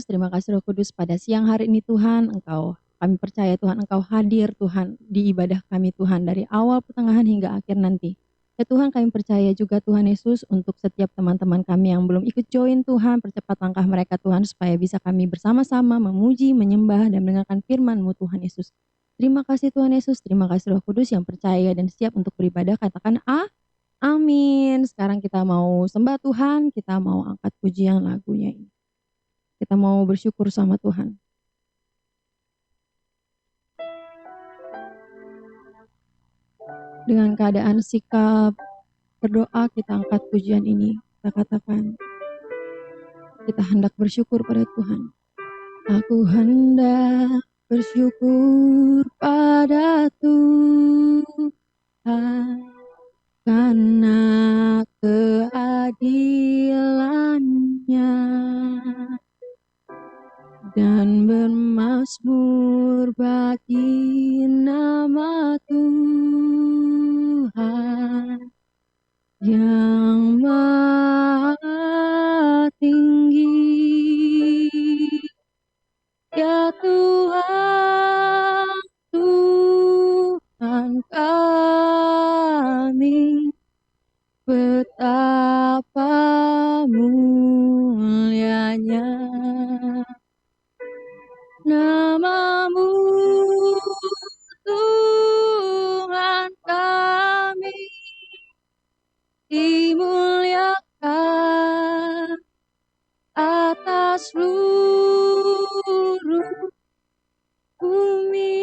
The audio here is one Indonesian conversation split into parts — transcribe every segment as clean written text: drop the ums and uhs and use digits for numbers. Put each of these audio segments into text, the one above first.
Terima kasih Roh Kudus pada siang hari ini Tuhan, kami percaya Tuhan Engkau hadir Tuhan di ibadah kami Tuhan dari awal pertengahan hingga akhir nanti. Ya Tuhan kami percaya juga Tuhan Yesus untuk setiap teman-teman kami yang belum ikut join Tuhan, percepat langkah mereka Tuhan supaya bisa kami bersama-sama memuji, menyembah dan mendengarkan firman-Mu Tuhan Yesus. Terima kasih Tuhan Yesus, terima kasih Roh Kudus yang percaya dan siap untuk beribadah, katakan amin. Sekarang kita mau sembah Tuhan, kita mau angkat pujian lagunya ini. Kita mau bersyukur sama Tuhan. Dengan keadaan sikap berdoa kita angkat pujian ini. Kita katakan, kita hendak bersyukur pada Tuhan. Aku hendak bersyukur pada Tuhan karena keadilan-Nya dan bermazmur bagi nama Tuhan yang maha tinggi. Ya Tuhan, Tuhan kami, betapa mulianya nama-Mu Tuhan kami, dimuliakan atas seluruh bumi.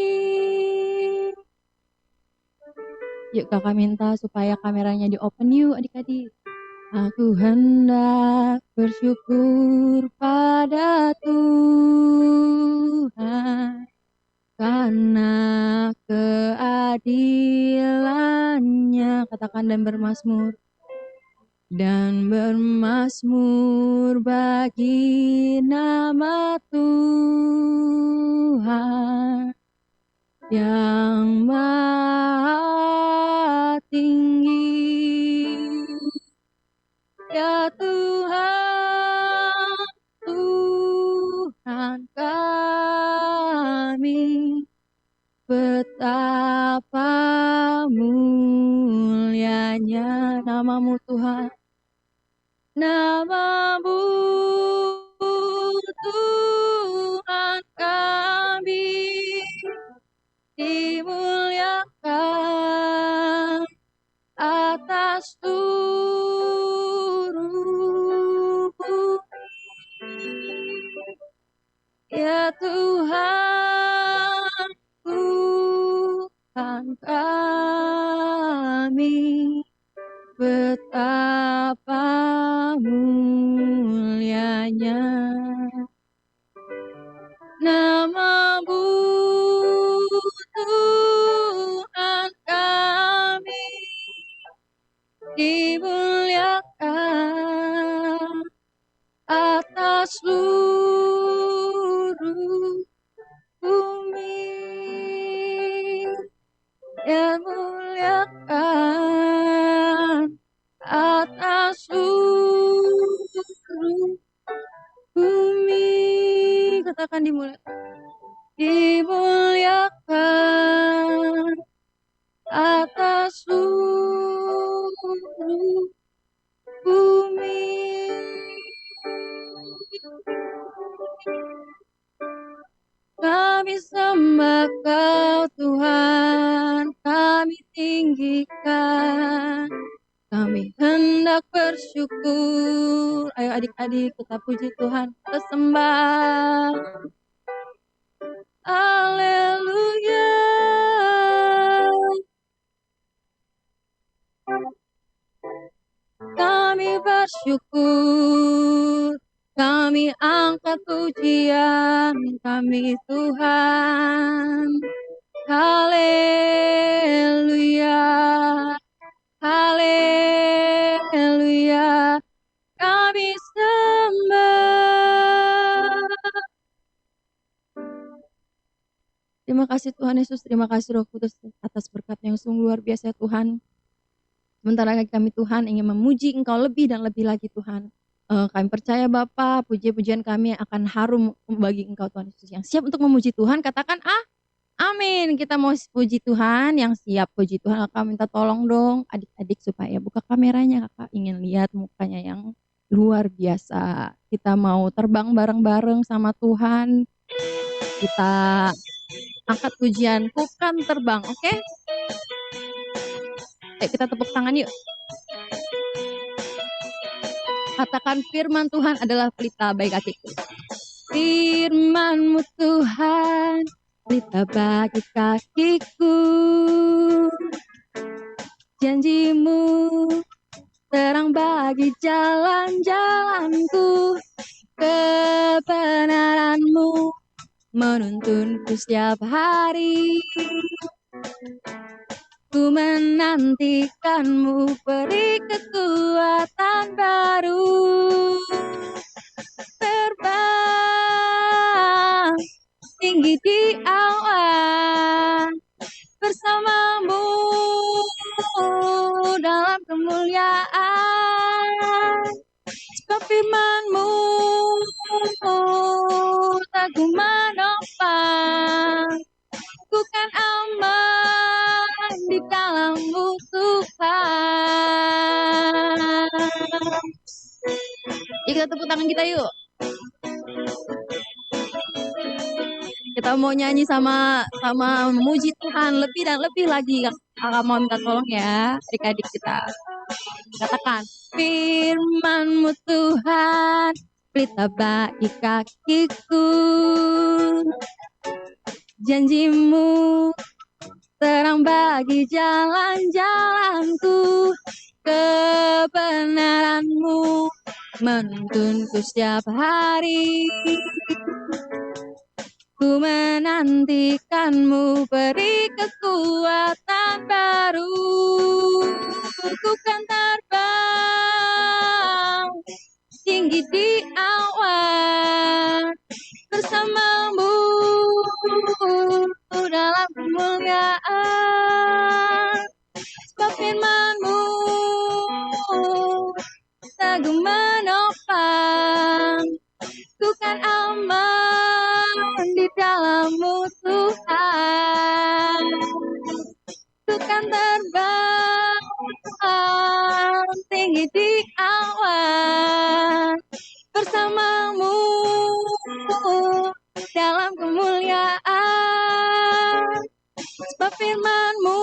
Yuk kakak minta supaya kameranya di open yuk adik-adik. Aku hendak bersyukur pada Tuhan karena keadilan-Nya, katakan dan bermazmur bagi nama Tuhan yang maha tinggi. Ya Tuhan, Tuhan kami, betapa mulianya nama-Mu Tuhan. Nama-Mu Tuhan kami, dimuliakan atas seluruh bumi. Ya Tuhan, Tuhan kami, betapa mulianya nama-Mu Tuhan kami, dimuliakan atas seluruh bumi. Ya muliakan atas seluruh bumi. Katakan dimuliakan atas seluruh bumi. Kami sembah Kau Tuhan, kami tinggikan, kami hendak bersyukur. Ayo adik-adik kita puji Tuhan, kita sembah. Haleluya. Kami bersyukur, kami angkat pujian kami Tuhan. Haleluya, haleluya, kami sembah. Terima kasih Tuhan Yesus, terima kasih Roh Kudus atas berkat yang sungguh luar biasa Tuhan. Sementara kami Tuhan ingin memuji Engkau lebih dan lebih lagi Tuhan. Kami percaya Bapa, puji-pujian kami akan harum bagi Engkau Tuhan Yesus. Yang siap untuk memuji Tuhan, katakan amin. Kita mau puji Tuhan, yang siap puji Tuhan. Kakak minta tolong dong adik-adik supaya buka kameranya, kakak ingin lihat mukanya yang luar biasa. Kita mau terbang bareng-bareng sama Tuhan. Kita angkat pujian, bukan terbang, oke? Ayo kita tepuk tangan yuk. Katakan firman Tuhan adalah pelita bagi kakiku. Firman-Mu Tuhan, pelita bagi kakiku. Janji-Mu terang bagi jalan-jalanku. Kebenaran-Mu menuntunku setiap hari. Ku menantikan-Mu, beri kekuatan baru. Terbang tinggi di awan, bersama-Mu dalam kemuliaan. Sebab firman-Mu teguh menopang, ku kan aman di dalam-Mu Tuhan. Kita tepuk tangan kita yuk. Kita mau nyanyi sama memuji Tuhan lebih dan lebih lagi. Kakak mau minta tolong ya adik-adik kita. Katakan, firman-Mu Tuhan, pelita bagi kakiku. Janji-Mu terang bagi jalan-jalanku. Kebenaran-Mu menuntunku setiap hari. Ku menantikan-Mu, beri kekuatan baru. Ku kan terbang tinggi di awan, bersama-Mu dalam kemuliaan. Sebab firman-Mu teguh menopang, ku kan aman di dalam-Mu Tuhan. Ku kan terbang tinggi di awan, bersama-Mu dalam kemuliaan. Sebab firman-Mu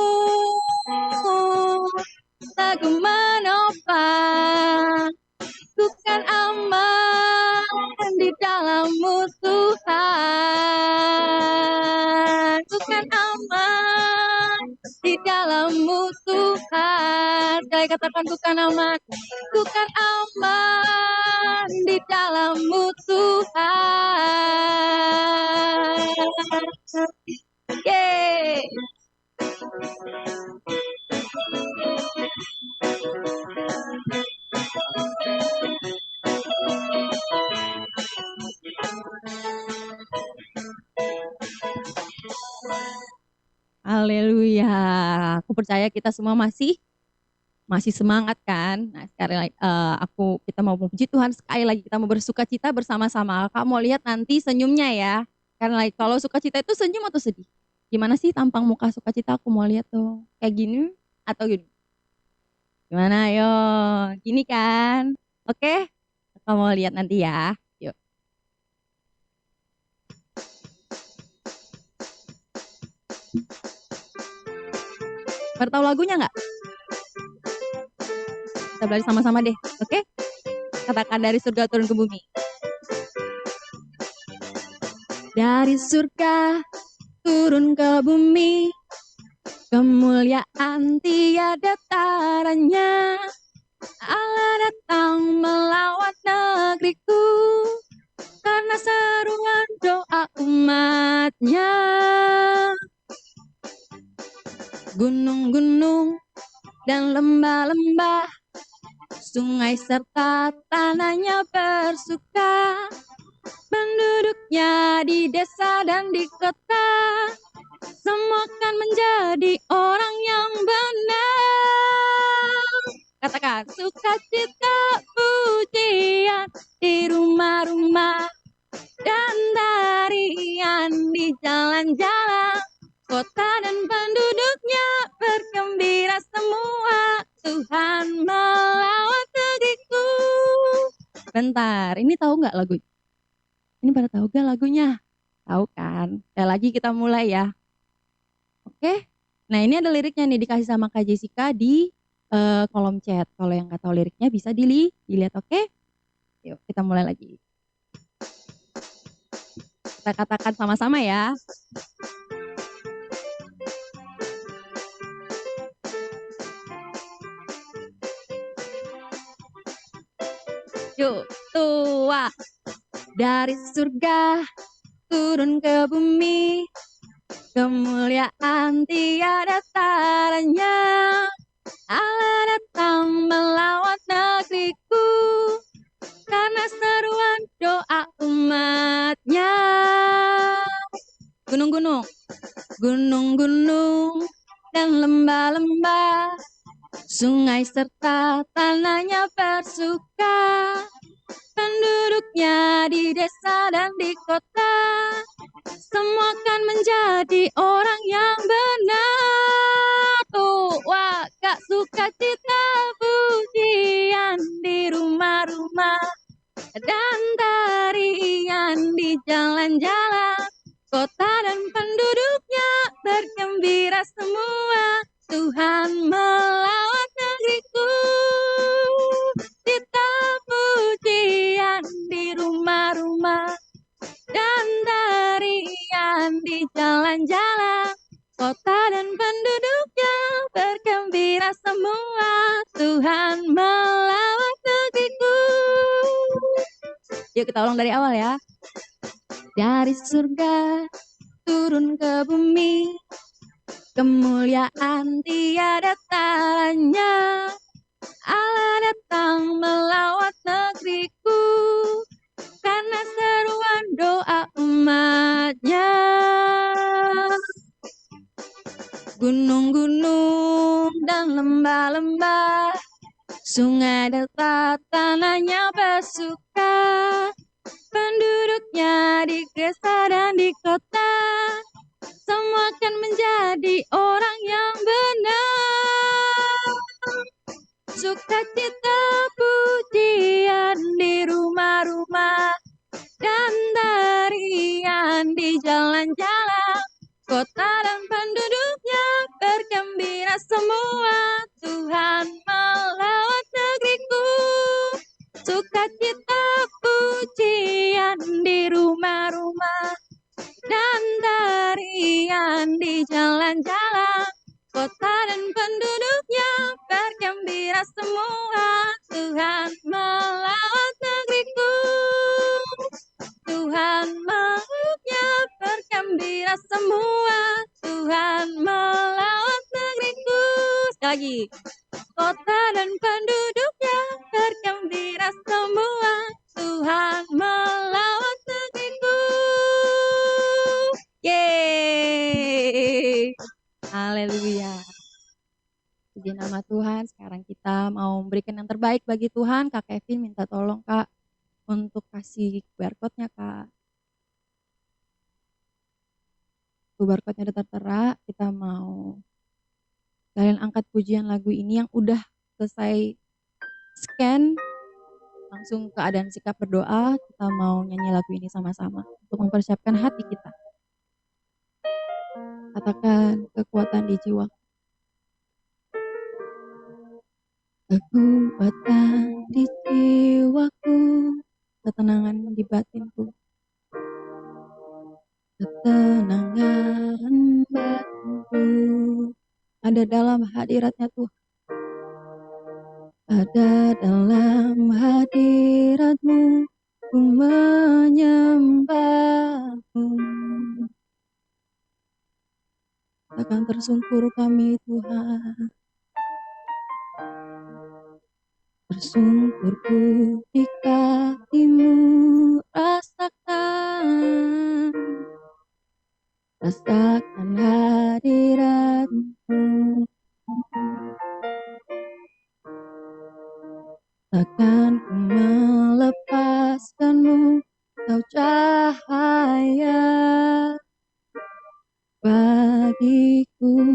teguh menopang, ku kan aman di dalam-Mu Tuhan. Ku kan aman di dalam-Mu Tuhan. Sekali katakan, ku kan aman. Ku kan aman di dalam-Mu Tuhan. Yeay. Haleluya. Aku percaya kita semua masih semangat kan. Nah, sekali lagi kita mau memuji Tuhan, sekali lagi kita mau bersukacita bersama-sama. Kamu mau lihat nanti senyumnya ya. Karena kalau sukacita itu senyum atau sedih? Gimana sih tampang muka sukacita? Aku mau lihat tuh. Kayak gini atau gini? Gimana ayo? Gini kan? Oke? Kamu mau lihat nanti ya. Yuk. Tahu lagunya nggak? Kita belajar sama-sama deh, oke? Katakan, dari surga turun ke bumi. Dari surga turun ke bumi, kemuliaan tiada taranya. Allah datang melawat negeriku, karena seruan doa umatnya. Gunung-gunung dan lembah-lembah, sungai serta tanahnya bersuka. Penduduknya di desa dan di kota, semua akan menjadi orang yang benar. Katakan, sukacita pujian di rumah-rumah, dan tarian di jalan-jalan. Kota dan penduduknya bergembira semua. Tuhan melawat negeriku. Bentar, ini tahu nggak lagu? Ini pada tahu gak lagunya? Tahu kan? Sekali lagi kita mulai ya. Oke? Nah ini ada liriknya nih dikasih sama Kak Jessica di kolom chat. Kalau yang nggak tahu liriknya bisa dilihat, oke? Yuk kita mulai lagi. Kita katakan sama-sama ya. Yuk, tua dari surga turun ke bumi, kemuliaan tiada taranya. Allah datang melawat negeriku, karena seruan doa umatnya. Gunung-gunung, gunung-gunung dan lembah-lembah, sungai serta tanahnya bersuka. Penduduknya di desa dan di kota, semua akan menjadi orang yang benar. Tua gak suka cita pujian di rumah-rumah, dan tarian di jalan-jalan. Kota dan penduduknya bergembira semua. Tuhan melawat negeriku. Cita pujian di rumah-rumah, dan tarian di jalan-jalan. Kota dan penduduknya bergembira semua. Tuhan melawat negeriku. Yuk kita ulang dari awal ya. Dari surga turun ke bumi, kemuliaan tiada taranya. Allah datang melawat negeriku, karena seruan doa umatnya. Gunung-gunung dan lembah-lembah, sungai delta tanahnya bersuka. Penduduknya di desa dan di kota, semua akan menjadi orang yang benar. Sukacita pujian di rumah-rumah, dan tarian di jalan-jalan. Kota dan penduduknya bergembira semua. Tuhan melawat negeriku. Sukacita pujian di rumah-rumah, dan tarian di jalan-jalan. Kota dan penduduknya bergembira semua. Tuhan melawat negeriku. Tuhan makhluknya bergembira semua. Tuhan melawat negeriku. Sekali lagi. Kota dan penduduknya bergembira semua. Tuhan melawat negeriku. Yeay. Haleluya. Puji nama Tuhan. Sekarang kita mau memberikan yang terbaik bagi Tuhan. Kak Kevin minta tolong Kak untuk kasih QR code-nya Kak. QR code-nya udah tertera. Kita mau kalian angkat pujian lagu ini yang udah selesai scan, langsung keadaan sikap berdoa. Kita mau nyanyi lagu ini sama-sama untuk mempersiapkan hati kita. Katakan kekuatan di jiwa. Kekuatan di jiwaku, ketenangan di batinku, ketenangan batinku ada dalam hadiratnya Tuhan. Ada dalam hadiratmu, ku menyembahmu. Takkan tersungkur kami Tuhan. Tersungkurku di kakimu, rasakan hadiratmu. Takkan ku melepas bagiku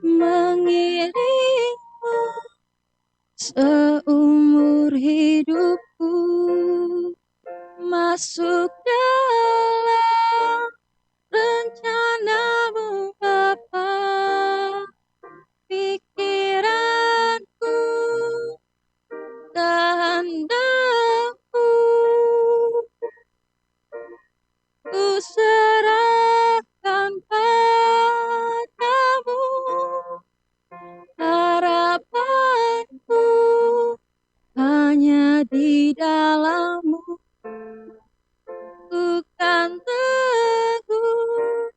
mengiringmu seumur hidupku, masuk dalam rencanamu Bapa. Pikiranku, kehendakku, ku serahkan padamu. Harapanku hanya di dalam-Mu, ku kan teguh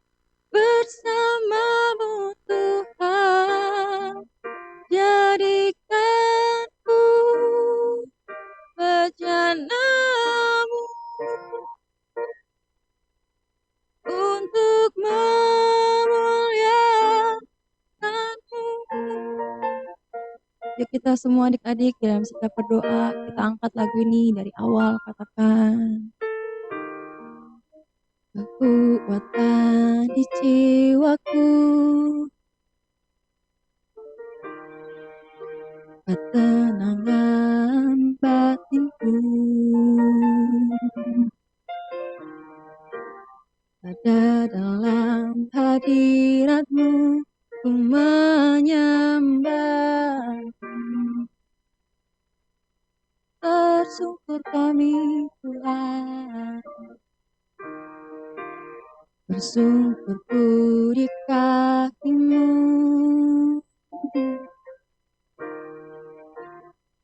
bersama-Mu Tuhan. Jadikanku bejana-Mu untuk memuliakan-Mu. Yuk kita semua adik-adik dalam sikap berdoa, kita angkat lagu ini dari awal, katakan, kekuatan di jiwaku, ketenangan batinku, ada dalam hadirat-Mu, ku menyembah. Bersyukur kami Tuhan, bersungkurku di kaki-Mu,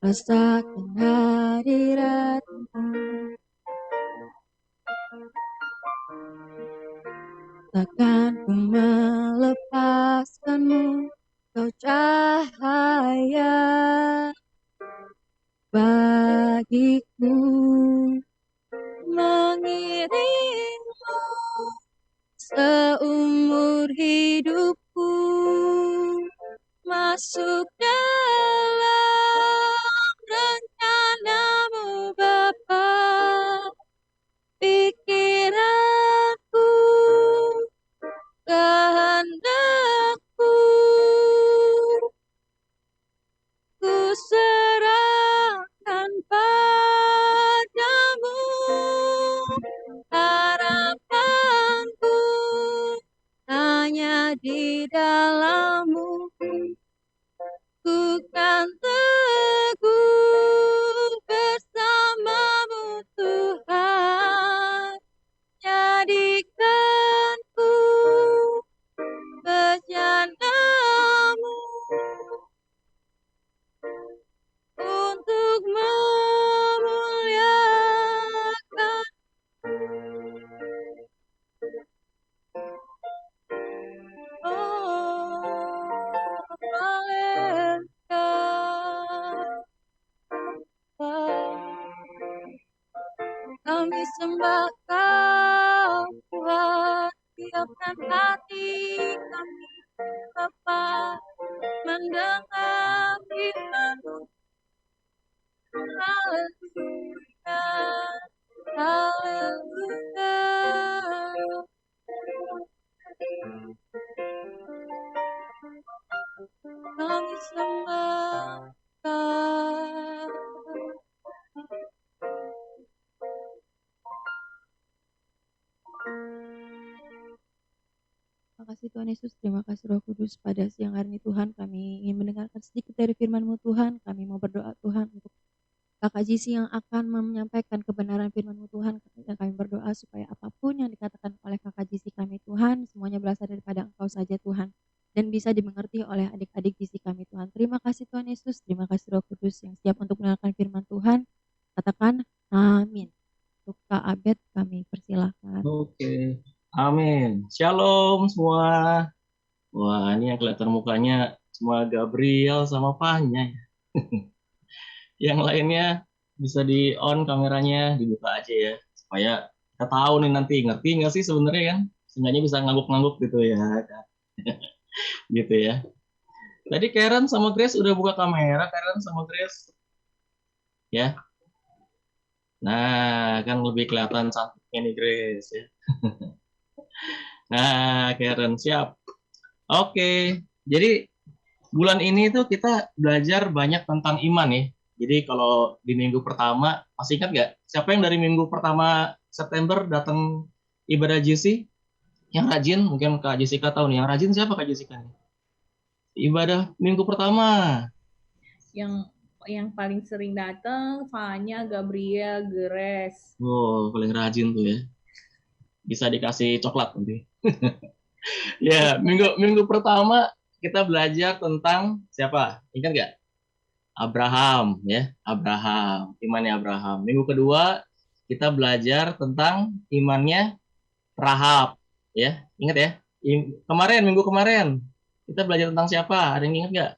rasakan hadirat-Mu, takkan ku melepaskan-Mu, Kau cahaya bagiku, mengiringmu seumur hidupku, masuk dalam rencana-Mu Bapa. Pikiranku, kehendakku, ku serahkan padamu. Harapanku hanya di dalam-Mu, ku kan teguh bersama-Mu Tuhan. Jadikanku bejana-Mu untuk memuliakan. Oh, haleluya. Kami sembah Kau Tuhan, siapkan hati kami Bapa mendengar firman-Mu. Haleluya, haleluya. Kami sembah Kau. Terima kasih Tuhan Yesus, terima kasih Roh Kudus. Pada siang hari ini Tuhan, kami ingin mendengarkan sedikit dari firman-Mu Tuhan. Kami mau berdoa Tuhan untuk Kakak Jisi yang akan menyampaikan kebenaran firman-Mu Tuhan. Dan kami berdoa supaya apapun yang dikatakan oleh Kakak Jisi kami Tuhan, semuanya berasal daripada Engkau saja Tuhan. Dan bisa dimengerti oleh adik-adik Jisi kami Tuhan. Terima kasih Tuhan Yesus, terima kasih Roh Kudus yang siap untuk mendengarkan firman Tuhan. Katakan amin. Untuk Kak Abed kami persilahkan. Oke, amin. Shalom semua. Wah, ini yang kelihatan mukanya semua Gabriel sama Fanya. Yang lainnya bisa di on kameranya, dibuka aja ya. Supaya kita tahu nih nanti, ngerti nggak sih sebenarnya kan? Seenggaknya bisa ngangguk-ngangguk gitu ya. Gitu ya. Tadi Karen sama Grace udah buka kamera, Karen sama Grace. Ya. Nah, kan lebih kelihatan cantiknya nih Grace ya. Nah, Karen, siap. Oke, jadi bulan ini tuh kita belajar banyak tentang iman ya. Jadi kalau di minggu pertama, masih ingat nggak? Siapa yang dari minggu pertama September datang ibadah JC? Yang rajin, mungkin Kak Jessica tahu nih. Yang rajin siapa Kak Jessica nih? Ibadah minggu pertama. Yang paling sering datang Fanya, Gabriel, Geres. Oh, paling rajin tuh ya. Bisa dikasih coklat nanti. Ya, minggu minggu pertama kita belajar tentang siapa? Ingat nggak? Abraham ya, Abraham, imannya Abraham. Minggu kedua kita belajar tentang imannya Rahab ya. Ingat ya? Kemarin minggu kemarin kita belajar tentang siapa? Ada yang ingat nggak?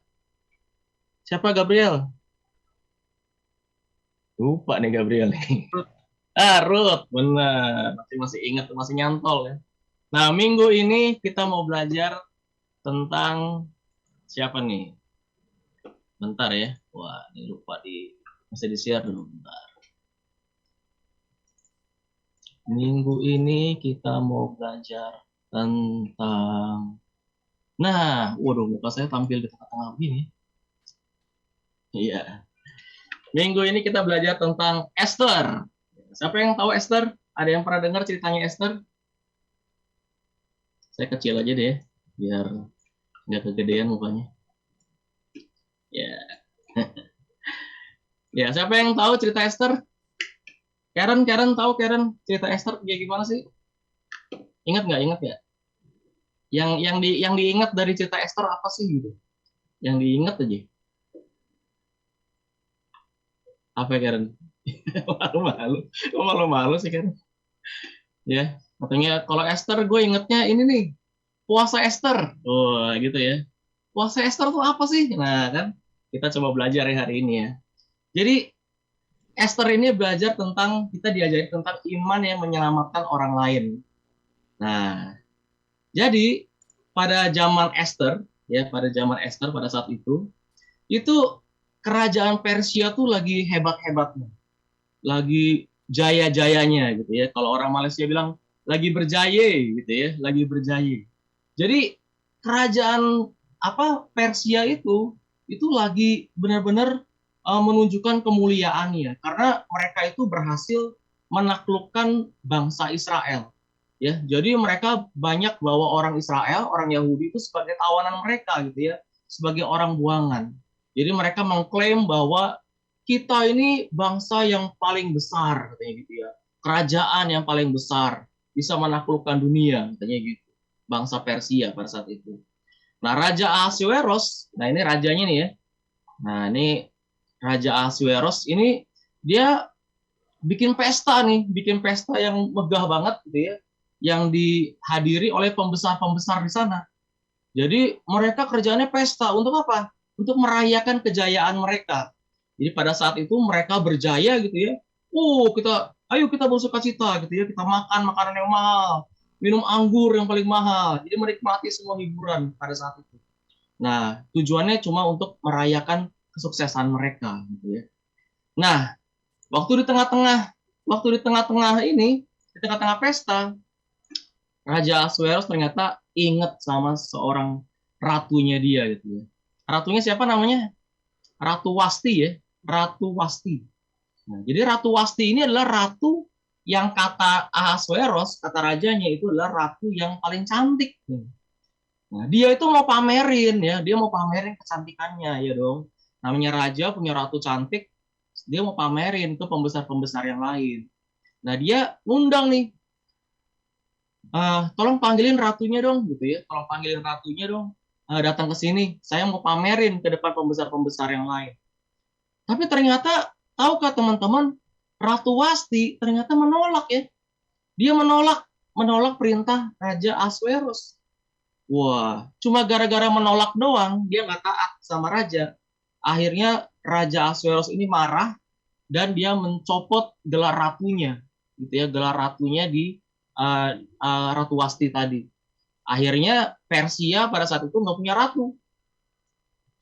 Siapa Gabriel? Lupa nih Gabriel. Ruth, benar. Masih masih ingat, masih nyantol ya. Nah, minggu ini kita mau belajar tentang siapa nih? Bentar ya. Wah, ini lupa masih di-share dulu bentar. Minggu ini kita mau belajar tentang waduh, muka saya tampil di tengah-tengah begini. Iya. Minggu ini kita belajar tentang Esther. Siapa yang tahu Esther? Ada yang pernah dengar ceritanya Esther? Saya kecil aja deh, biar nggak kegedean mukanya. Ya. Ya, siapa yang tahu cerita Esther? Karen tahu Karen cerita Esther kayak gimana sih? Ingat nggak? Yang diingat dari cerita Esther apa sih gitu? Yang diingat aja. Apa Karen? Malu-malu. Malu-malu sih Karen. Ya, katanya kalau Esther gue ingetnya ini nih, puasa Esther. Oh, gitu ya. Puasa Esther tuh apa sih? Nah, kan kita coba belajar ya hari ini ya. Jadi Esther ini belajar tentang, kita diajari tentang iman yang menyelamatkan orang lain. Nah, jadi pada zaman Esther, ya pada zaman Esther pada saat itu kerajaan Persia tuh lagi hebat-hebatnya, lagi jaya-jayanya gitu ya. Kalau orang Malaysia bilang lagi berjaya gitu ya, lagi berjaya. Jadi kerajaan Persia itu lagi benar-benar menunjukkan kemuliaannya karena mereka itu berhasil menaklukkan bangsa Israel ya. Jadi mereka banyak bawa orang Israel, orang Yahudi itu sebagai tawanan mereka gitu ya, sebagai orang buangan. Jadi mereka mengklaim bahwa kita ini bangsa yang paling besar katanya gitu ya. Kerajaan yang paling besar bisa menaklukkan dunia katanya gitu. Bangsa Persia pada saat itu. Nah, Raja Ahasuerus, nah ini rajanya nih ya. Nah, ini Raja Ahasuerus ini dia bikin pesta yang megah banget gitu ya, yang dihadiri oleh pembesar-pembesar di sana. Jadi mereka kerjanya pesta untuk apa? Untuk merayakan kejayaan mereka. Jadi pada saat itu mereka berjaya gitu ya. Ayo kita bersuka cita gitu ya. Kita makan makanan yang mahal, minum anggur yang paling mahal. Jadi menikmati semua hiburan pada saat itu. Nah, tujuannya cuma untuk merayakan kesuksesan mereka gitu ya. Nah, waktu di tengah-tengah ini, di tengah-tengah pesta, Raja Ahasuerus ternyata ingat sama seorang ratunya dia gitu ya. Ratunya siapa namanya? Ratu Wasti ya, Ratu Wasti. Nah, jadi Ratu Wasti ini adalah ratu yang kata Ahasuerus, kata rajanya itu adalah ratu yang paling cantik. Nah, dia itu mau pamerin ya, dia mau pamerin kecantikannya ya dong. Namanya raja punya ratu cantik, dia mau pamerin ke pembesar-pembesar yang lain. Nah, dia ngundang nih, tolong panggilin ratunya dong gitu ya, tolong panggilin ratunya dong, datang ke sini, saya mau pamerin ke depan pembesar-pembesar yang lain. Tapi ternyata, tahukah teman-teman, Ratu Wasti ternyata menolak ya, dia menolak perintah Raja Ahasuerus. Wah, cuma gara-gara menolak doang, dia nggak taat sama raja. Akhirnya Raja Ahasuerus ini marah dan dia mencopot gelar ratunya, gitu ya, gelar ratunya di Ratu Wasti tadi. Akhirnya Persia pada saat itu nggak punya ratu.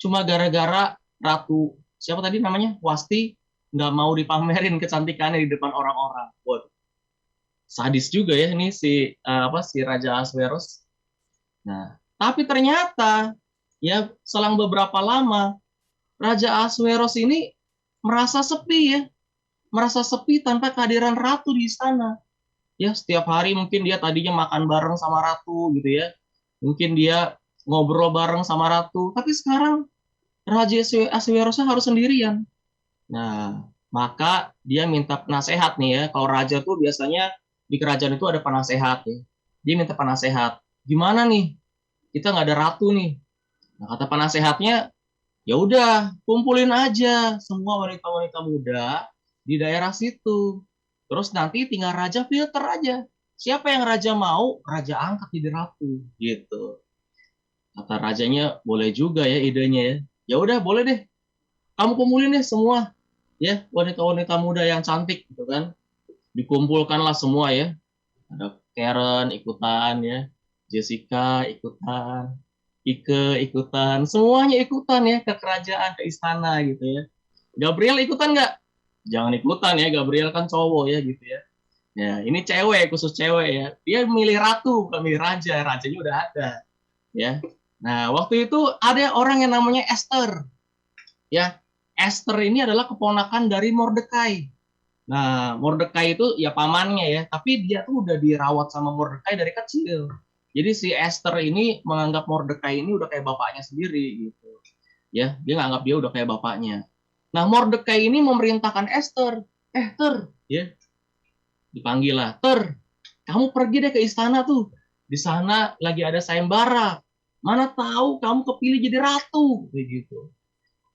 Cuma gara-gara Ratu siapa tadi namanya Wasti nggak mau dipamerin kecantikannya di depan orang-orang. sadis juga ya ini si Raja Ahasveros. Nah, tapi ternyata ya selang beberapa lama Raja Ahasveros ini merasa sepi ya, merasa sepi tanpa kehadiran ratu di istana. Ya, setiap hari mungkin dia tadinya makan bareng sama ratu gitu ya. Mungkin dia ngobrol bareng sama ratu, tapi sekarang Raja Ahasverosnya harus sendirian. Nah, maka dia minta penasehat nih ya. Kalau raja tuh biasanya di kerajaan itu ada penasehat ya. Dia minta penasehat. Gimana nih? Kita nggak ada ratu nih. Nah, kata penasehatnya, ya udah, kumpulin aja semua wanita-wanita muda di daerah situ. Terus nanti tinggal raja filter aja. Siapa yang raja mau, raja angkat jadi ratu gitu. Kata rajanya, boleh juga ya idenya ya. Ya udah, boleh deh. Kamu kumpulin deh semua ya wanita-wanita muda yang cantik gitu kan. Dikumpulkanlah semua ya. Ada Karen ikutan ya, Jessica ikutan, Ike ikutan, semuanya ikutan ya ke kerajaan, ke istana gitu ya. Gabriel ikutan nggak? Jangan ikutan ya, Gabriel kan cowok ya gitu ya. Ya, ini cewek, khusus cewek ya. Dia milih ratu, bukan milih raja. Rajanya udah ada ya. Nah, waktu itu ada orang yang namanya Esther. Ya, Esther ini adalah keponakan dari Mordekai. Nah, Mordekai itu ya pamannya ya, tapi dia tuh udah dirawat sama Mordekai dari kecil. Jadi si Esther ini menganggap Mordekai ini udah kayak bapaknya sendiri gitu. Ya, dia nganggap dia udah kayak bapaknya. Nah, Mordekai ini memerintahkan Esther, Ter, ya, dipanggil lah, Ter, kamu pergi deh ke istana tuh. Di sana lagi ada sayembara. Mana tahu kamu kepilih jadi ratu, begitu.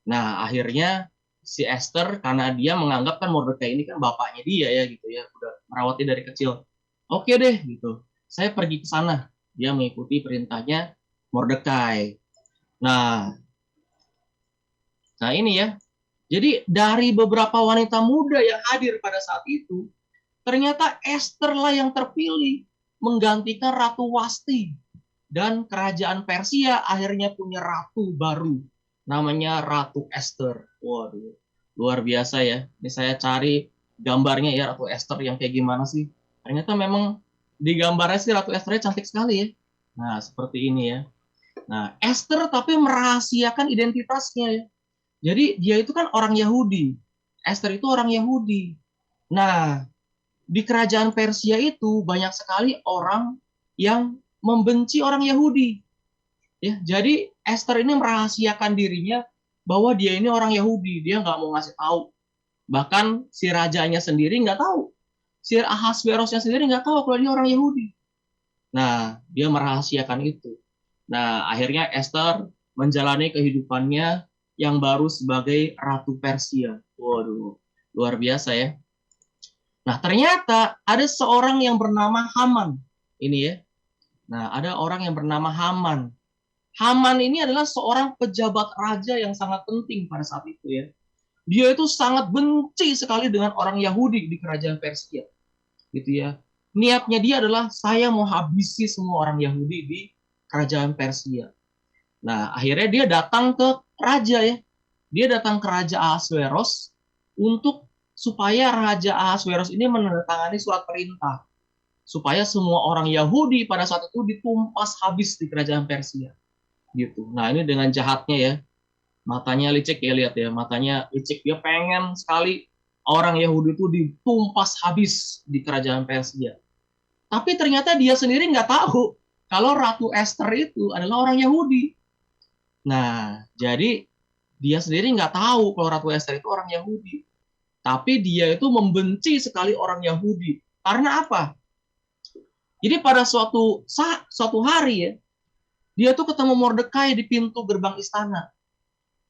Nah, akhirnya si Esther karena dia menganggap kan Mordekai ini kan bapaknya dia ya gitu ya, udah merawat dia dari kecil. Oke deh gitu. Saya pergi ke sana. Dia mengikuti perintahnya Mordekai. Nah, nah ini ya. Jadi dari beberapa wanita muda yang hadir pada saat itu, ternyata Esther lah yang terpilih menggantikan Ratu Wasti. Dan kerajaan Persia akhirnya punya ratu baru. Namanya Ratu Esther. Waduh, luar biasa ya. Ini saya cari gambarnya ya Ratu Esther yang kayak gimana sih. Ternyata memang di gambarnya sih Ratu Esthernya cantik sekali ya. Nah, seperti ini ya. Nah, Esther tapi merahasiakan identitasnya ya. Jadi dia itu kan orang Yahudi. Esther itu orang Yahudi. Nah, di kerajaan Persia itu banyak sekali orang yang membenci orang Yahudi. Ya, jadi Esther ini merahasiakan dirinya bahwa dia ini orang Yahudi. Dia nggak mau ngasih tahu. Bahkan si rajanya sendiri nggak tahu. Si Ahasverosnya sendiri nggak tahu kalau dia orang Yahudi. Nah, dia merahasiakan itu. Nah, akhirnya Esther menjalani kehidupannya yang baru sebagai Ratu Persia. Waduh, luar biasa ya. Nah, ternyata ada seorang yang bernama Haman. Ini ya. Nah, ada orang yang bernama Haman. Haman ini adalah seorang pejabat raja yang sangat penting pada saat itu ya. Dia itu sangat benci sekali dengan orang Yahudi di kerajaan Persia. Gitu ya. Niatnya dia adalah saya mau habisi semua orang Yahudi di kerajaan Persia. Nah, akhirnya dia datang ke raja ya. Dia datang ke Raja Ahasveros untuk supaya Raja Ahasveros ini menandatangani surat perintah supaya semua orang Yahudi pada saat itu ditumpas habis di kerajaan Persia gitu. Nah, ini dengan jahatnya ya. Matanya licik ya, lihat ya, matanya licik. Dia pengen sekali orang Yahudi itu ditumpas habis di kerajaan Persia. Tapi ternyata dia sendiri nggak tahu kalau Ratu Esther itu adalah orang Yahudi. Nah, jadi dia sendiri nggak tahu kalau Ratu Esther itu orang Yahudi. Tapi dia itu membenci sekali orang Yahudi. Karena apa? Jadi pada suatu hari ya, dia tuh ketemu Mordekai di pintu gerbang istana.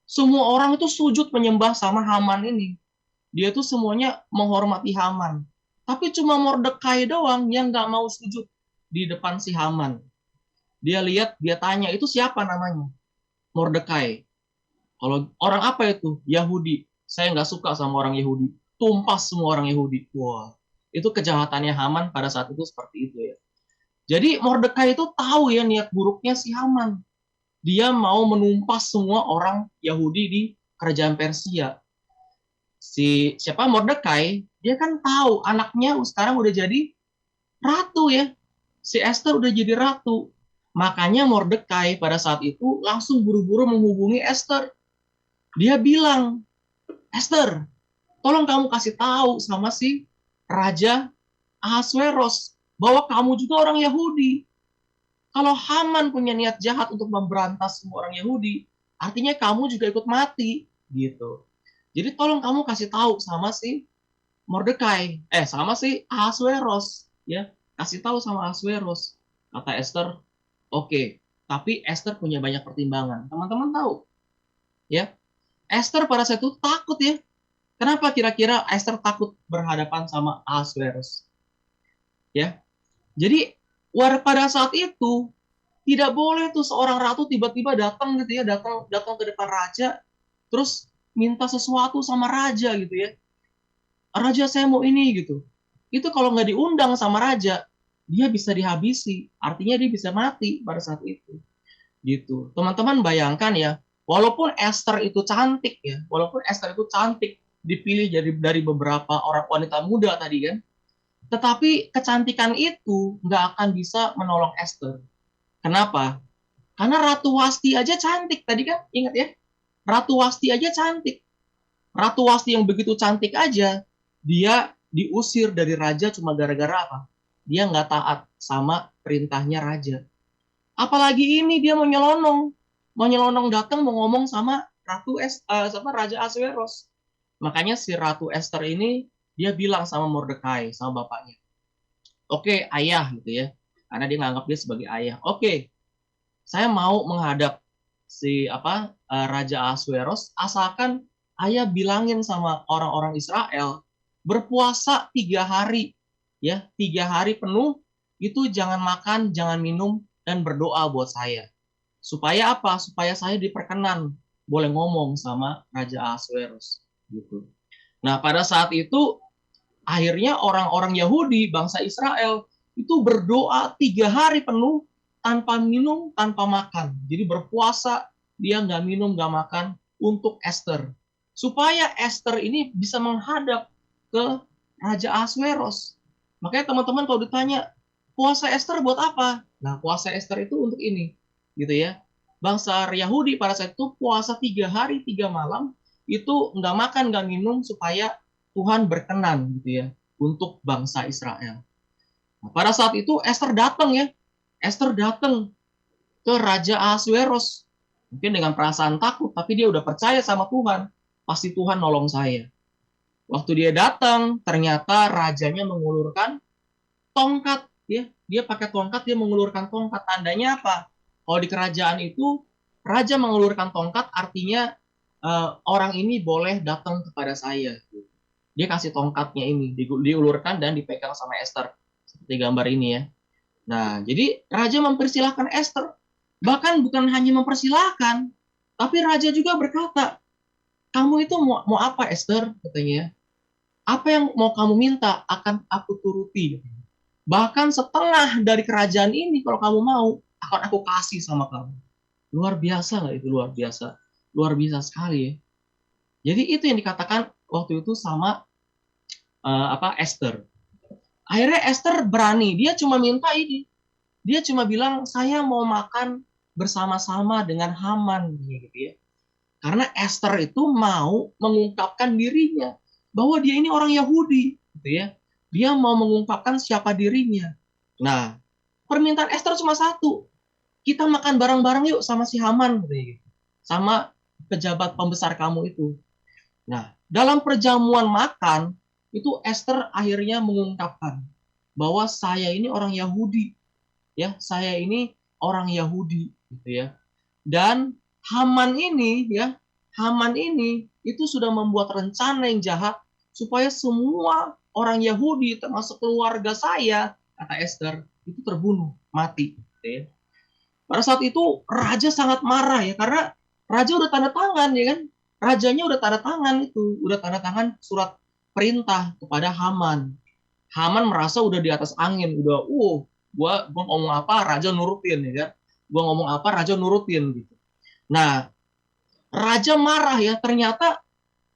Semua orang itu sujud menyembah sama Haman ini. Dia tuh semuanya menghormati Haman. Tapi cuma Mordekai doang yang nggak mau sujud di depan si Haman. Dia lihat, dia tanya, itu siapa namanya? Mordekai. Kalau orang apa itu? Yahudi. Saya nggak suka sama orang Yahudi. Tumpas semua orang Yahudi. Wah, itu kejahatannya Haman pada saat itu seperti itu ya. Jadi Mordekai itu tahu ya niat buruknya si Haman. Dia mau menumpas semua orang Yahudi di kerajaan Persia. Si siapa Mordekai, dia kan tahu anaknya sekarang udah jadi ratu ya. Si Esther udah jadi ratu. Makanya Mordekai pada saat itu langsung buru-buru menghubungi Esther. Dia bilang, Esther, tolong kamu kasih tahu sama si Raja Ahasveros bahwa kamu juga orang Yahudi. Kalau Haman punya niat jahat untuk memberantas semua orang Yahudi, artinya kamu juga ikut mati, gitu. Jadi tolong kamu kasih tahu sama si Mordekai, sama si Ahasveros, ya, kasih tahu sama Ahasveros. Kata Esther, oke, tapi Esther punya banyak pertimbangan. Teman-teman tahu, ya, Esther pada saat itu takut ya. Kenapa kira-kira Esther takut berhadapan sama Ahasveros? Ya, jadi pada saat itu tidak boleh tuh seorang ratu tiba-tiba datang gitu ya, datang datang ke depan raja, terus minta sesuatu sama raja gitu ya. Raja saya mau ini gitu. Itu kalau nggak diundang sama raja, dia bisa dihabisi. Artinya dia bisa mati pada saat itu. Gitu. Teman-teman bayangkan ya, walaupun Esther itu cantik ya, walaupun Esther itu cantik, dipilih dari beberapa orang wanita muda tadi kan, tetapi kecantikan itu nggak akan bisa menolong Esther. Kenapa? Karena Ratu Wasti aja cantik tadi kan, ingat ya? Ratu Wasti aja cantik. Ratu Wasti yang begitu cantik aja, dia diusir dari raja cuma gara-gara apa? Dia nggak taat sama perintahnya raja. Apalagi ini dia mau nyelonong datang mau ngomong sama sama Raja Ahasveros. Makanya si Ratu Esther ini dia bilang sama Mordekai, sama bapaknya, oke ayah gitu ya, karena dia nganggap dia sebagai ayah. Oke, saya mau menghadap si Raja Ahasveros asalkan ayah bilangin sama orang-orang Israel berpuasa 3 hari ya, 3 hari penuh itu jangan makan jangan minum dan berdoa buat saya supaya apa, supaya saya diperkenan boleh ngomong sama Raja Ahasveros gitu. Nah pada saat itu akhirnya orang-orang Yahudi, bangsa Israel, itu berdoa 3 hari penuh tanpa minum, tanpa makan. Jadi berpuasa, dia nggak minum, nggak makan untuk Esther. Supaya Esther ini bisa menghadap ke Raja Ahasveros. Makanya teman-teman kalau ditanya, puasa Esther buat apa? Nah, puasa Esther itu untuk ini. Gitu ya. Bangsa Yahudi pada saat itu puasa 3 hari, 3 malam, itu nggak makan, nggak minum, supaya Tuhan berkenan gitu ya untuk bangsa Israel. Nah, pada saat itu Esther datang ya. Esther datang ke Raja Ahasveros. Mungkin dengan perasaan takut, tapi dia udah percaya sama Tuhan. Pasti Tuhan nolong saya. Waktu dia datang, ternyata rajanya mengulurkan tongkat. Ya. Dia pakai tongkat, dia mengulurkan tongkat. Tandanya apa? Kalau di kerajaan itu, raja mengulurkan tongkat artinya orang ini boleh datang kepada saya. Dia kasih tongkatnya ini, diulurkan dan dipegang sama Esther. Seperti gambar ini ya. Nah, jadi raja mempersilahkan Esther. Bahkan bukan hanya mempersilahkan, tapi raja juga berkata, kamu itu mau apa Esther? Katanya. Apa yang mau kamu minta akan aku turuti. Bahkan setengah dari kerajaan ini kalau kamu mau, akan aku kasih sama kamu. Luar biasa nggak itu? Luar biasa. Luar biasa sekali ya. Jadi itu yang dikatakan waktu itu sama Esther. Akhirnya Esther berani, dia cuma minta ini. Dia cuma bilang, saya mau makan bersama-sama dengan Haman gitu ya. Karena Esther itu mau mengungkapkan dirinya bahwa dia ini orang Yahudi gitu ya. Dia mau mengungkapkan siapa dirinya. Nah, permintaan Esther cuma satu. Kita makan bareng-bareng yuk sama si Haman gitu. Sama pejabat pembesar kamu itu. Nah, dalam perjamuan makan itu Esther akhirnya mengungkapkan bahwa saya ini orang Yahudi, ya, saya ini orang Yahudi, gitu ya. Dan Haman ini, ya, Haman ini itu sudah membuat rencana yang jahat supaya semua orang Yahudi termasuk keluarga saya, kata Esther, itu terbunuh, mati. Gitu ya. Pada saat itu raja sangat marah ya, karena raja udah tanda tangan ya kan, rajanya udah tanda tangan itu, udah tanda tangan surat perintah kepada Haman. Haman merasa udah di atas angin, udah, gua ngomong apa raja nurutin ya kan, gua ngomong apa raja nurutin gitu. Nah, raja marah ya, ternyata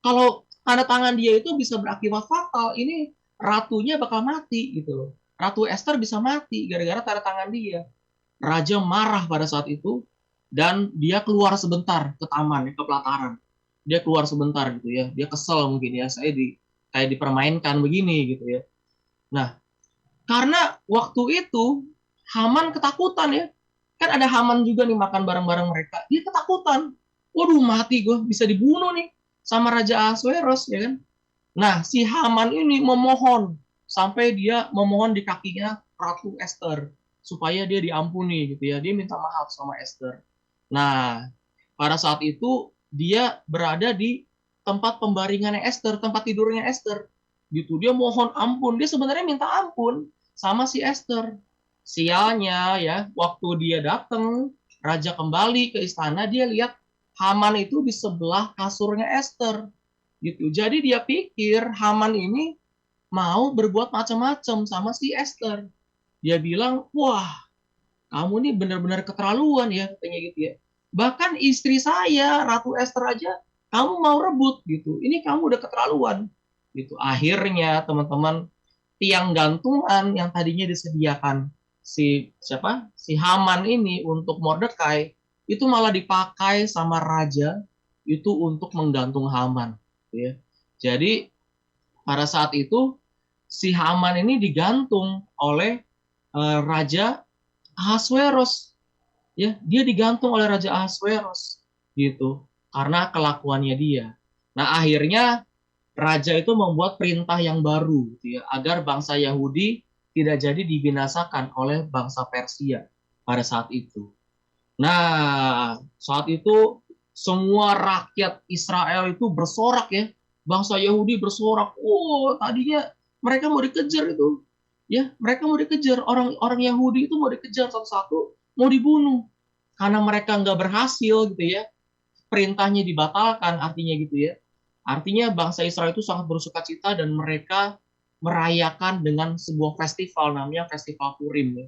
kalau tanda tangan dia itu bisa berakibat fatal, ini ratunya bakal mati gitu loh. Ratu Esther bisa mati gara-gara tanda tangan dia. Raja marah pada saat itu dan dia keluar sebentar ke taman, ke pelataran. Dia keluar sebentar gitu ya. Dia kesel mungkin ya, kayak dipermainkan begini gitu ya. Nah, karena waktu itu Haman ketakutan ya. Kan ada Haman juga nih makan bareng-bareng mereka. Dia ketakutan. Waduh, mati gue, bisa dibunuh nih sama Raja Ahasveros ya kan. Nah, si Haman ini memohon sampai dia memohon di kakinya Ratu Esther supaya dia diampuni gitu ya. Dia minta maaf sama Esther. Nah, pada saat itu dia berada di tempat pembaringannya Esther, tempat tidurnya Esther. Gitu. Dia mohon ampun. Dia sebenarnya minta ampun sama si Esther. Sialnya ya, waktu dia datang, raja kembali ke istana, dia lihat Haman itu di sebelah kasurnya Esther. Gitu. Jadi dia pikir Haman ini mau berbuat macam-macam sama si Esther. Dia bilang, wah, kamu nih benar-benar keterlaluan ya, katanya gitu ya. Bahkan istri saya, Ratu Esther aja, kamu mau rebut gitu. Ini kamu udah keterlaluan. Gitu. Akhirnya teman-teman, tiang gantungan yang tadinya disediakan si Haman ini untuk Mordekai itu malah dipakai sama raja itu untuk menggantung Haman. Ya. Jadi pada saat itu si Haman ini digantung oleh Raja Ahasveros. Ya, dia digantung oleh Raja Ahasveros gitu karena kelakuannya dia. Nah, akhirnya raja itu membuat perintah yang baru gitu ya, agar bangsa Yahudi tidak jadi dibinasakan oleh bangsa Persia pada saat itu. Nah, saat itu semua rakyat Israel itu bersorak ya. Bangsa Yahudi bersorak. Oh, tadinya mereka mau dikejar itu. Ya, mereka mau dikejar. Orang-orang Yahudi itu mau dikejar satu-satu, mau dibunuh. Karena mereka nggak berhasil gitu ya. Perintahnya dibatalkan artinya gitu ya. Artinya bangsa Israel itu sangat bersuka cita dan mereka merayakan dengan sebuah festival namanya Festival Purim ya.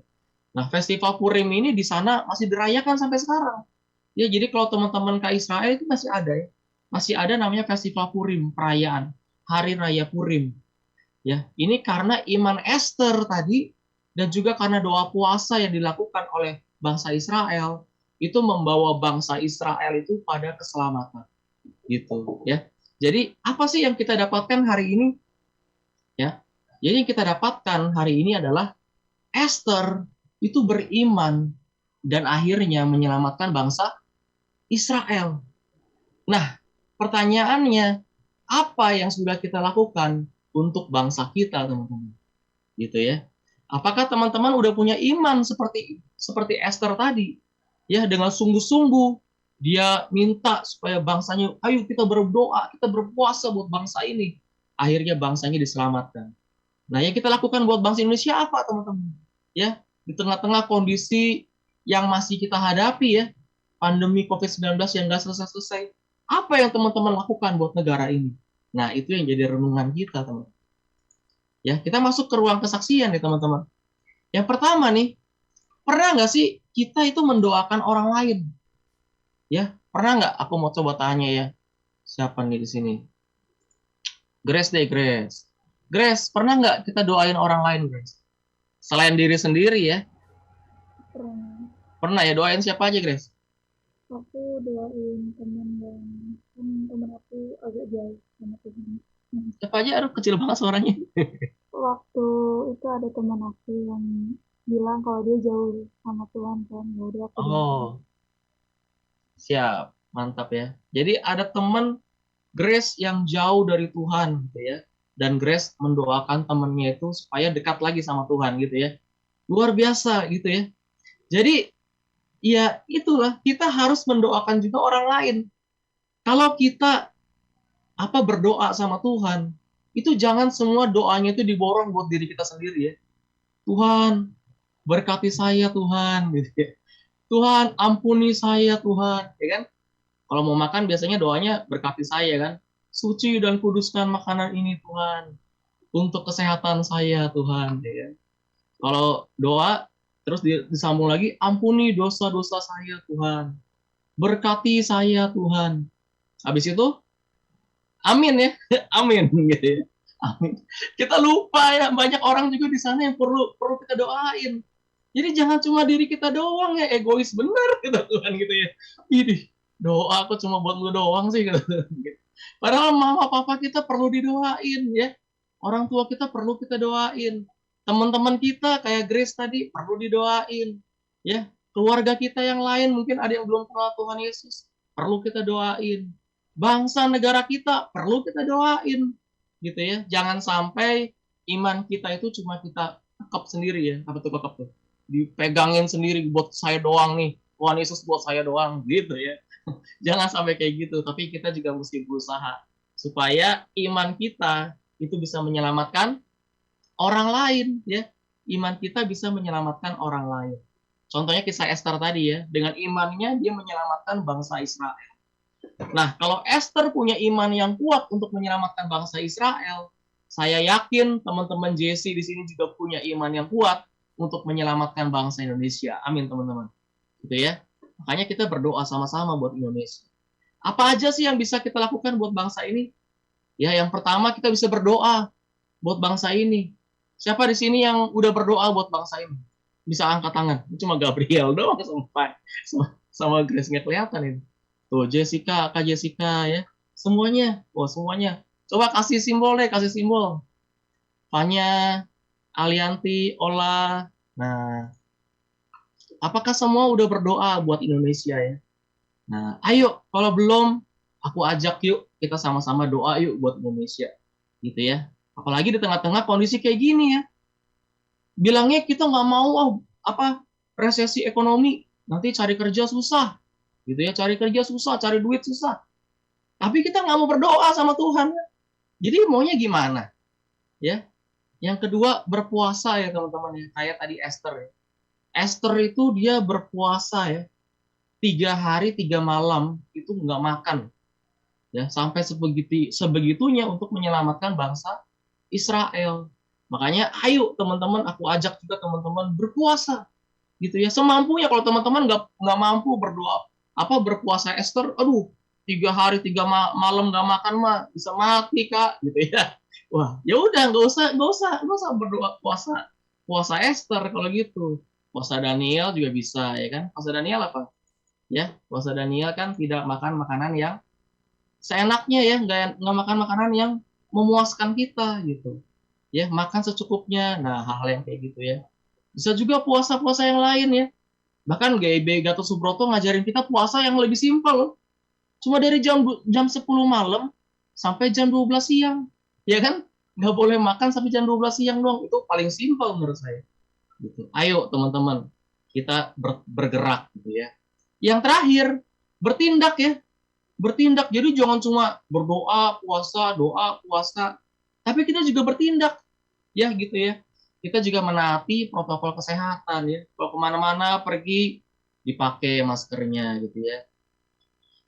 Nah, Festival Purim ini di sana masih dirayakan sampai sekarang. Ya, jadi kalau teman-teman ke Israel itu masih ada ya. Masih ada namanya Festival Purim, perayaan Hari Raya Purim. Ya, ini karena iman Esther tadi dan juga karena doa puasa yang dilakukan oleh bangsa Israel itu membawa bangsa Israel itu pada keselamatan. Gitu, ya. Jadi, apa sih yang kita dapatkan hari ini? Ya. Jadi yang kita dapatkan hari ini adalah Esther itu beriman dan akhirnya menyelamatkan bangsa Israel. Nah, pertanyaannya, apa yang sudah kita lakukan untuk bangsa kita, teman-teman? Gitu ya. Apakah teman-teman udah punya iman seperti Esther tadi? Ya, dengan sungguh-sungguh dia minta supaya bangsanya, ayo kita berdoa, kita berpuasa buat bangsa ini. Akhirnya bangsanya diselamatkan. Nah, yang kita lakukan buat bangsa Indonesia apa, teman-teman? Ya, di tengah-tengah kondisi yang masih kita hadapi ya, pandemi COVID-19 yang nggak selesai-selesai, apa yang teman-teman lakukan buat negara ini? Nah, itu yang jadi renungan kita, teman. Ya, kita masuk ke ruang kesaksian nih, teman-teman. Yang pertama nih, pernah nggak sih kita itu mendoakan orang lain? Ya, pernah nggak? Aku mau coba tanya ya. Siapa nih di sini? Grace deh, Grace. Grace, pernah nggak kita doain orang lain, Grace? Selain diri sendiri ya. Pernah. Pernah ya, doain siapa aja, Grace? Aku doain teman dan teman aku agak jauh sama Tuhan. Siapa aja? Aduh, kecil banget suaranya. Waktu itu ada teman aku yang bilang kalau dia jauh sama Tuhan kan, ya udah aku doain. Oh, siap. Mantap ya. Jadi ada teman Grace yang jauh dari Tuhan gitu ya. Dan Grace mendoakan temannya itu supaya dekat lagi sama Tuhan gitu ya. Luar biasa gitu ya. Jadi ya itulah, kita harus mendoakan juga orang lain. Kalau kita berdoa sama Tuhan, itu jangan semua doanya itu diborong buat diri kita sendiri ya. Tuhan, berkati saya Tuhan gitu ya. Tuhan, ampuni saya Tuhan, ya kan? Kalau mau makan biasanya doanya berkati saya kan. Suci dan kuduskan makanan ini Tuhan untuk kesehatan saya Tuhan, ya kan? Kalau doa terus disambung lagi, ampuni dosa-dosa saya Tuhan. Berkati saya Tuhan. Habis itu amin ya. Amin gitu ya. Amin. Kita lupa ya, banyak orang juga di sana yang perlu perlu kita doain. Jadi jangan cuma diri kita doang ya, egois bener kata Tuhan gitu ya. Ini doa aku cuma buat lu doang sih kata Tuhan. Padahal mama papa kita perlu didoain ya. Orang tua kita perlu kita doain. Teman-teman kita kayak Grace tadi perlu didoain. Ya, keluarga kita yang lain mungkin ada yang belum kenal Tuhan Yesus, perlu kita doain. Bangsa negara kita perlu kita doain. Gitu ya. Jangan sampai iman kita itu cuma kita kekep sendiri ya. Apa tuh kekep tuh? Dipegangin sendiri buat saya doang nih. Tuhan Yesus buat saya doang gitu ya. Jangan sampai kayak gitu, tapi kita juga mesti berusaha supaya iman kita itu bisa menyelamatkan orang lain ya. Iman kita bisa menyelamatkan orang lain. Contohnya kisah Esther tadi ya, dengan imannya dia menyelamatkan bangsa Israel. Nah, kalau Esther punya iman yang kuat untuk menyelamatkan bangsa Israel, saya yakin teman-teman Jesse di sini juga punya iman yang kuat untuk menyelamatkan bangsa Indonesia. Amin, teman-teman. Gitu ya. Makanya kita berdoa sama-sama buat Indonesia. Apa aja sih yang bisa kita lakukan buat bangsa ini? Ya, yang pertama kita bisa berdoa buat bangsa ini. Siapa di sini yang udah berdoa buat bangsa ini? Bisa angkat tangan. Cuma Gabriel doang sama Grace nggak kelihatan ini. Tuh Jessica, Kak Jessica ya. Semuanya. Oh, semuanya. Coba kasih simbol deh, kasih simbol. Fanya, Alianti, Ola. Nah, apakah semua udah berdoa buat Indonesia ya? Nah, ayo kalau belum, aku ajak yuk kita sama-sama doa yuk buat Indonesia, gitu ya. Apalagi di tengah-tengah kondisi kayak gini ya. Bilangnya kita nggak mau apa resesi ekonomi, nanti cari kerja susah, gitu ya. Cari kerja susah, cari duit susah. Tapi kita nggak mau berdoa sama Tuhan. Jadi maunya gimana? Ya. Yang kedua berpuasa ya teman-teman ya. Kayak tadi Esther ya. Esther itu dia berpuasa ya. 3 hari 3 malam itu nggak makan ya sampai sebegitunya untuk menyelamatkan bangsa Israel. Makanya ayo teman-teman, aku ajak juga teman-teman berpuasa gitu ya semampunya. Kalau teman-teman nggak mampu berdoa apa berpuasa Esther, aduh 3 hari 3 malam nggak makan mah bisa mati kak gitu ya. Wah ya udah nggak usah berdoa puasa Esther kalau gitu. Puasa Daniel juga bisa ya kan. Puasa Daniel apa? Ya puasa Daniel kan tidak makan makanan yang seenaknya ya, nggak makan makanan yang memuaskan kita gitu ya, makan secukupnya. Nah hal-hal yang kayak gitu ya. Bisa juga puasa-puasa yang lain ya, bahkan GIB Gatot Subroto ngajarin kita puasa yang lebih simpel loh, cuma dari jam 10 malam sampai jam 12 siang ya kan, nggak boleh makan sampai jam 12 siang dong, itu paling simpel menurut saya gitu. Ayo teman-teman kita bergerak gitu ya. Yang terakhir bertindak ya, bertindak. Jadi jangan cuma berdoa, puasa, tapi kita juga bertindak ya gitu ya. Kita juga menaati protokol kesehatan ya. Kalau kemana-mana pergi dipakai maskernya gitu ya.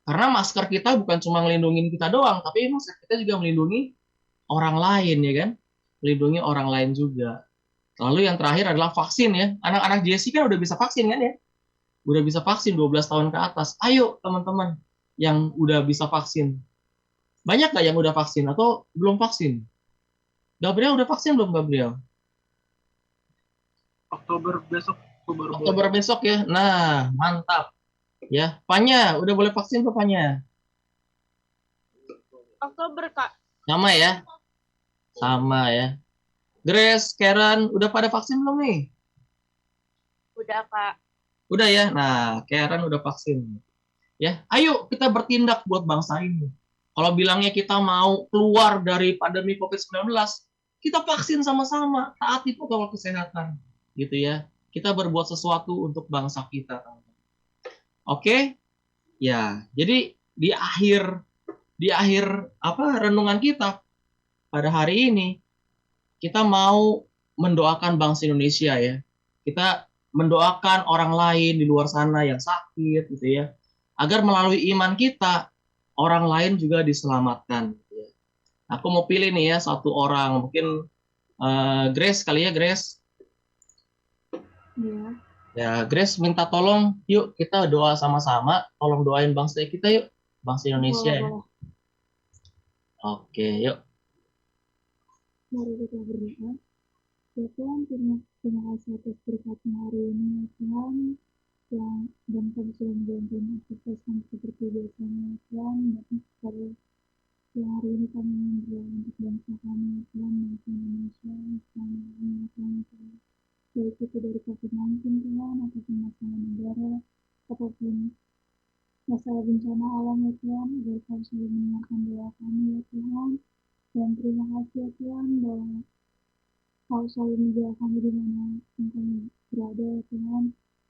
Karena masker kita bukan cuma melindungi kita doang, tapi masker kita juga melindungi orang lain ya kan. Melindungi orang lain juga. Lalu yang terakhir adalah vaksin ya. Anak-anak Jesse kan udah bisa vaksin kan ya. Udah bisa vaksin 12 tahun ke atas. Ayo teman-teman yang udah bisa vaksin. Banyak nggak yang udah vaksin atau belum vaksin? Gabriel udah vaksin belum Gabriel? Oktober besok baru Oktober besok ya. Nah, mantap. Ya, Fanya, udah boleh vaksin tuh Fanya? Oktober, Kak. Sama ya? Sama ya. Grace, Karen, udah pada vaksin belum nih? Udah, Kak. Udah ya. Nah, Karen udah vaksin. Ya, ayo kita bertindak buat bangsa ini. Kalau bilangnya kita mau keluar dari pandemi COVID-19, kita vaksin sama-sama, taati protokol kesehatan, gitu ya. Kita berbuat sesuatu untuk bangsa kita. Oke? Ya, jadi di akhir apa renungan kita pada hari ini, kita mau mendoakan bangsa Indonesia ya. Kita mendoakan orang lain di luar sana yang sakit gitu ya. Agar melalui iman kita, orang lain juga diselamatkan. Aku mau pilih nih ya satu orang, mungkin Grace kali ya Grace. Iya. Ya Grace minta tolong, yuk kita doa sama-sama, tolong doain bangsa kita yuk, bangsa Indonesia ya. Boleh. Oke, yuk. Mari kita berdoa. Ya Tuhan, terima kasih atas berkat-Mu hari ini ya Tuhan, dan kami sudah menjalankan aktivitas kami seperti biasanya ya Tuhan, dan pada siang hari ini kami berdoa untuk bangsa kami ya Tuhan, bangsa Indonesia, selama ya Tuhan, baik itu dari COVID-19 Tuhan, ataupun masalah negara, ataupun masalah bencana alam ya Tuhan, agar Kau selalu mendengarkan doa kami ya Tuhan, dan terima kasih ya Tuhan bahwa Kau selalu menjaga kami di mana kami berada ya Tuhan,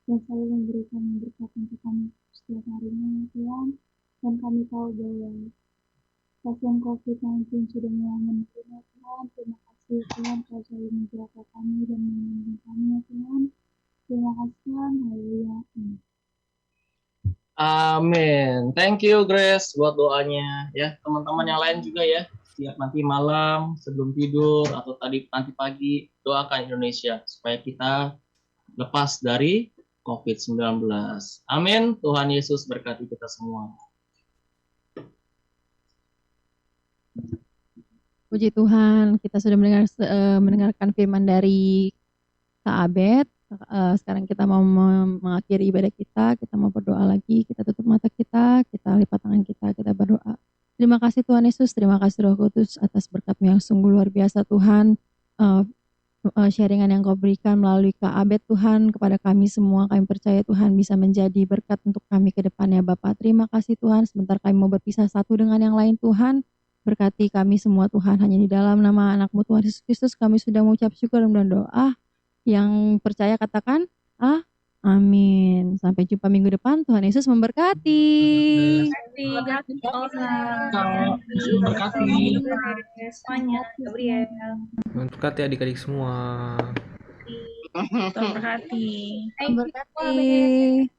dan selalu memberikan berkat untuk kami setiap harinya ya Tuhan, dan kami tahu bahwa pasien COVID-19 sudah mulai menurun ya Tuhan. Terima kasih ya Tuhan, Kau selalu menjaga kami dan melindungi kami ya Tuhan. Terima kasih Tuhan, haleluya. Amin. Amin. Thank you Grace buat doanya ya. Teman-teman yang lain juga ya. Setiap nanti malam sebelum tidur atau nanti pagi doakan Indonesia supaya kita lepas dari COVID-19. Amin. Tuhan Yesus berkati kita semua. Puji Tuhan, kita sudah mendengarkan firman dari Kak Abed. Sekarang kita mau mengakhiri ibadah kita mau berdoa lagi, kita tutup mata kita lipat tangan kita berdoa. Terima kasih Tuhan Yesus, terima kasih Roh Kudus atas berkat-Mu yang sungguh luar biasa Tuhan. Sharingan yang Kau berikan melalui Kak Abed Tuhan kepada kami semua, kami percaya Tuhan bisa menjadi berkat untuk kami ke depannya Bapak. Terima kasih Tuhan, sebentar kami mau berpisah satu dengan yang lain Tuhan. Berkati kami semua Tuhan, hanya di dalam nama anak-Mu Tuhan Yesus Kristus kami sudah mengucap syukur dan doa. Yang percaya katakan, amin. Sampai jumpa minggu depan, Tuhan Yesus memberkati. Berkati. Semuanya, Gabriel. Memberkati adik-adik semua. Tuhan berkati. Memberkati.